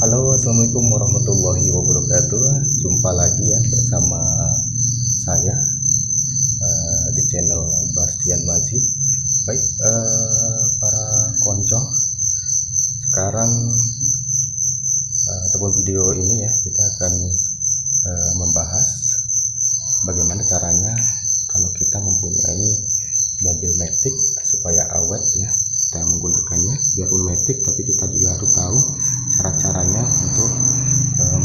Halo, assalamualaikum warahmatullahi wabarakatuh. Jumpa lagi ya bersama saya di channel Bastian Majid. Baik, para konco, sekarang ataupun video ini ya kita akan membahas bagaimana caranya kalau kita mempunyai mobil matic supaya awet ya. Kita menggunakannya biarpun matic, tapi kita juga harus tahu cara-caranya untuk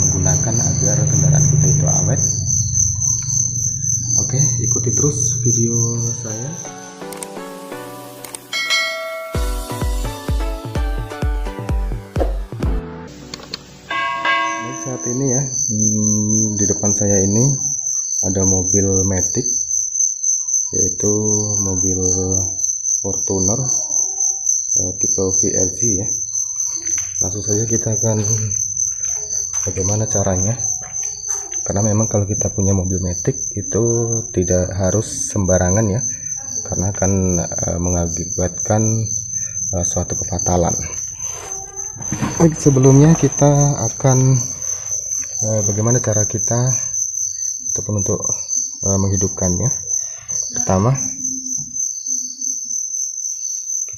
menggunakan agar kendaraan kita itu awet. Oke, ikuti terus video saya. Saat ini ya, di depan saya ini ada mobil matic, yaitu mobil Fortuner tipe VRZ ya. Langsung saja kita akan bagaimana caranya, karena memang kalau kita punya mobil matic itu tidak harus sembarangan ya, karena akan mengakibatkan suatu kefatalan. Baik, sebelumnya kita akan bagaimana cara kita ataupun untuk menghidupkannya. Pertama,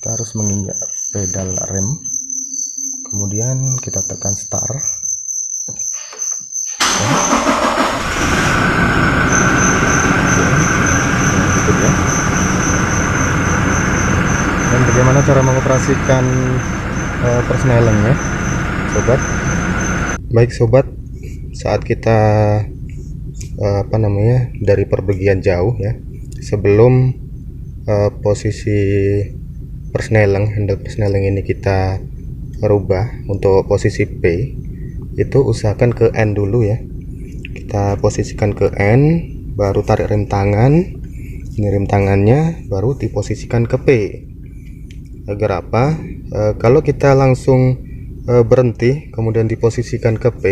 kita harus menginjak pedal rem, kemudian kita tekan start. Dan bagaimana cara mengoperasikan persnelingnya, sobat? Baik sobat, saat kita dari perpergian jauh ya, sebelum posisi handle persneling ini kita rubah untuk posisi P, itu usahakan ke N dulu ya. Kita posisikan ke N, baru tarik rem tangan. Ini rem tangannya, baru diposisikan ke P. Agar apa? Kalau kita langsung berhenti kemudian diposisikan ke P,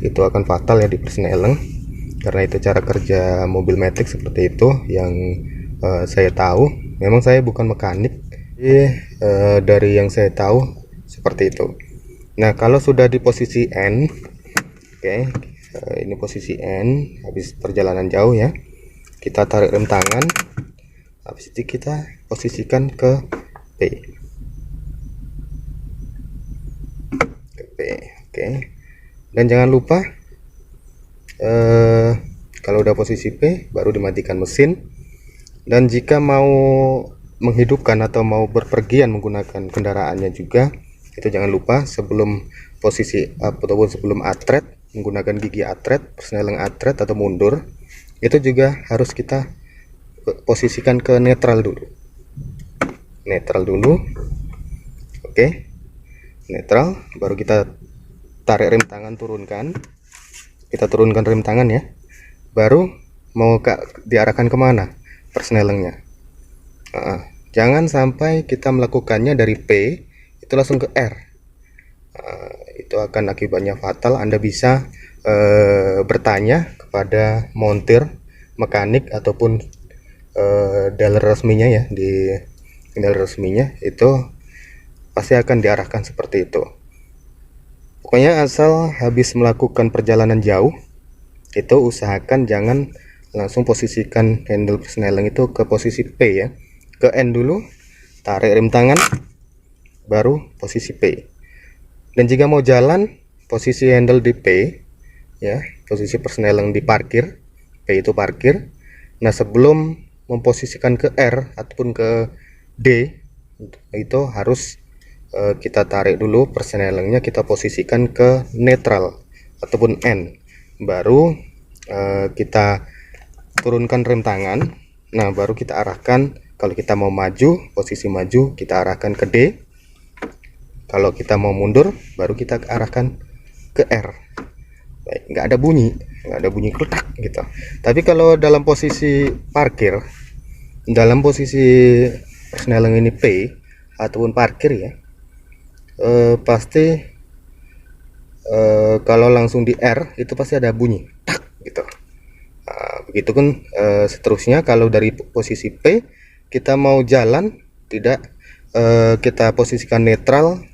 itu akan fatal ya di persneling. Karena itu cara kerja mobil matic seperti itu yang saya tahu. Memang saya bukan mekanik, dari yang saya tahu seperti itu. Nah, kalau sudah di posisi N, oke, ini posisi N, habis perjalanan jauh ya, kita tarik rem tangan, habis itu kita posisikan ke P. Oke, dan jangan lupa kalau udah posisi P baru dimatikan mesin. Dan jika mau menghidupkan atau mau berpergian menggunakan kendaraannya juga, itu jangan lupa sebelum posisi ataupun sebelum atret, menggunakan gigi atret, persneling atret atau mundur, itu juga harus kita posisikan ke netral dulu. Oke, netral, baru kita tarik rem tangan, turunkan. Kita turunkan rem tangan ya, baru mau diarahkan kemana persnelingnya. Jangan sampai kita melakukannya dari P itu langsung ke R. Itu akan akibatnya fatal. Anda bisa bertanya kepada montir, mekanik ataupun dealer resminya ya, di dealer resminya itu pasti akan diarahkan seperti itu. Pokoknya asal habis melakukan perjalanan jauh, itu usahakan jangan langsung posisikan handle persneling itu ke posisi P ya. Ke N dulu, tarik rem tangan, baru posisi P. Dan jika mau jalan, posisi handle di P ya, posisi persneling di parkir, P itu parkir. Nah, sebelum memposisikan ke R ataupun ke D, itu harus kita tarik dulu persnelingnya, kita posisikan ke netral ataupun N, baru kita turunkan rem tangan. Nah, baru kita arahkan. Kalau kita mau maju, posisi maju kita arahkan ke D. Kalau kita mau mundur, baru kita arahkan ke R. Baik, nggak ada bunyi kletak gitu. Tapi kalau dalam posisi parkir, dalam posisi persneling ini P ataupun parkir ya, pasti kalau langsung di R itu pasti ada bunyi tak gitu. Begitu kan seterusnya. Kalau dari posisi P kita mau jalan, tidak kita posisikan netral,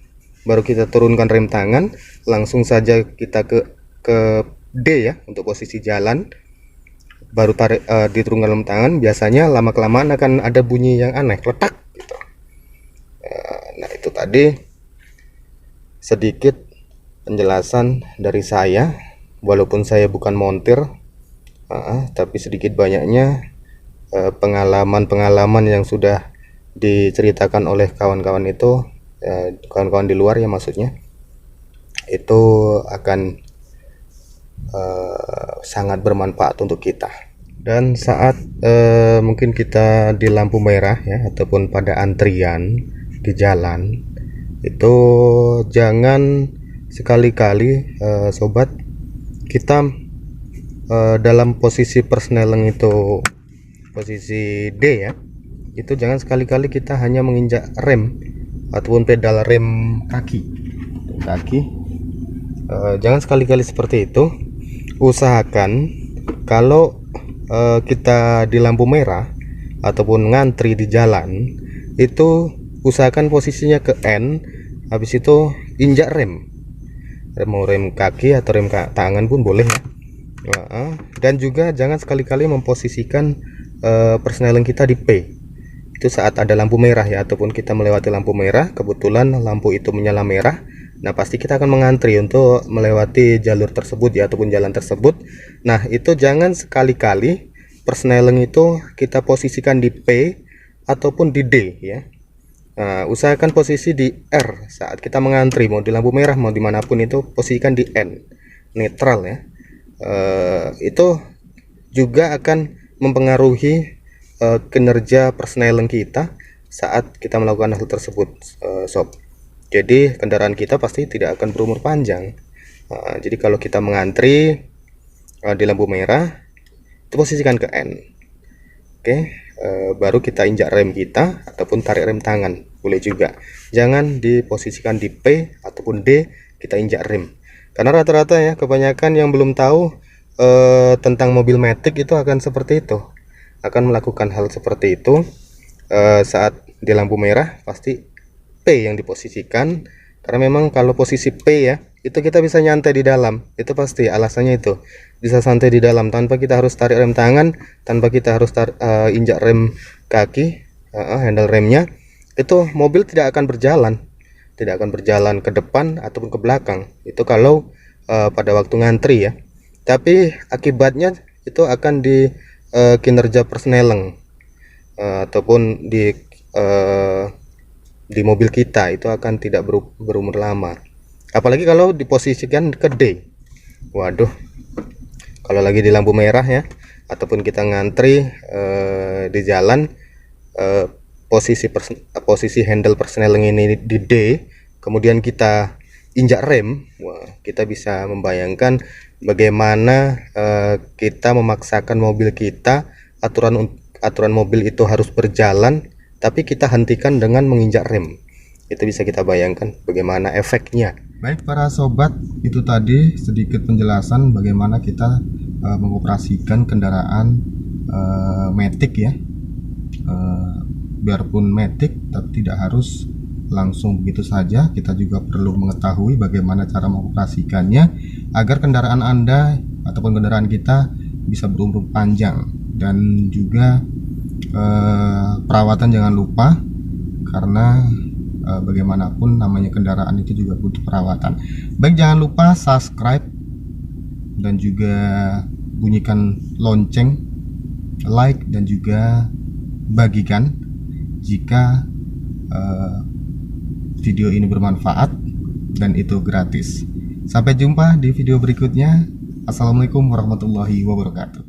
baru kita turunkan rem tangan, langsung saja kita ke D ya untuk posisi jalan, baru tarik diturunkan rem tangan. Biasanya lama kelamaan akan ada bunyi yang aneh, letak gitu. Nah itu tadi sedikit penjelasan dari saya, walaupun saya bukan montir, tapi sedikit banyaknya pengalaman-pengalaman yang sudah diceritakan oleh kawan-kawan itu, kawan-kawan di luar ya maksudnya, itu akan sangat bermanfaat untuk kita. Dan saat mungkin kita di lampu merah ya, ataupun pada antrian di jalan, itu jangan sekali-kali sobat kita dalam posisi persneling itu posisi D ya, itu jangan sekali-kali kita hanya menginjak rem ataupun pedal rem kaki. Jangan sekali-kali seperti itu. Usahakan kalau kita di lampu merah ataupun ngantri di jalan, itu usahakan posisinya ke N, habis itu injak rem, mau rem kaki atau rem tangan pun boleh ya. Dan juga jangan sekali-kali memposisikan persneling kita di P, itu saat ada lampu merah ya, ataupun kita melewati lampu merah, kebetulan lampu itu menyala merah. Nah pasti kita akan mengantri untuk melewati jalur tersebut ya, ataupun jalan tersebut. Nah itu jangan sekali-kali persneling itu kita posisikan di P ataupun di D ya. Usahakan posisi di R saat kita mengantri, mau di lampu merah mau dimanapun, itu posisikan di N, netral ya. Itu juga akan mempengaruhi kinerja persneling kita saat kita melakukan hal tersebut, sob. Jadi kendaraan kita pasti tidak akan berumur panjang. Jadi kalau kita mengantri di lampu merah, itu posisikan ke N. Oke, baru kita injak rem kita ataupun tarik rem tangan, boleh juga. Jangan diposisikan di P ataupun D, kita injak rem. Karena rata-rata ya, kebanyakan yang belum tahu tentang mobil matic itu akan seperti itu, akan melakukan hal seperti itu. Saat di lampu merah pasti P yang diposisikan, karena memang kalau posisi P ya, itu kita bisa nyantai di dalam, itu pasti alasannya itu bisa santai di dalam tanpa kita harus tarik rem tangan, tanpa kita harus injak rem kaki, handle remnya. Itu mobil tidak akan berjalan ke depan ataupun ke belakang, itu kalau pada waktu ngantri ya. Tapi akibatnya itu akan di kinerja persneling ataupun di mobil kita itu akan tidak berumur lama. Apalagi kalau diposisikan ke D. Waduh, kalau lagi di lampu merah ya, ataupun kita ngantri di jalan, posisi handle persneling ini di D, kemudian kita injak rem, kita bisa membayangkan bagaimana kita memaksakan mobil kita, aturan mobil itu harus berjalan, tapi kita hentikan dengan menginjak rem. Itu bisa kita bayangkan bagaimana efeknya. Baik para sobat, itu tadi sedikit penjelasan bagaimana kita mengoperasikan kendaraan matic ya. Biarpun matic, tapi tidak harus langsung begitu saja. Kita juga perlu mengetahui bagaimana cara mengoperasikannya agar kendaraan Anda ataupun kendaraan kita bisa berumur panjang. Dan juga perawatan jangan lupa, karena bagaimanapun namanya kendaraan itu juga butuh perawatan. Baik, jangan lupa subscribe dan juga bunyikan lonceng, like dan juga bagikan jika video ini bermanfaat dan itu gratis. Sampai jumpa di video berikutnya. Assalamualaikum warahmatullahi wabarakatuh.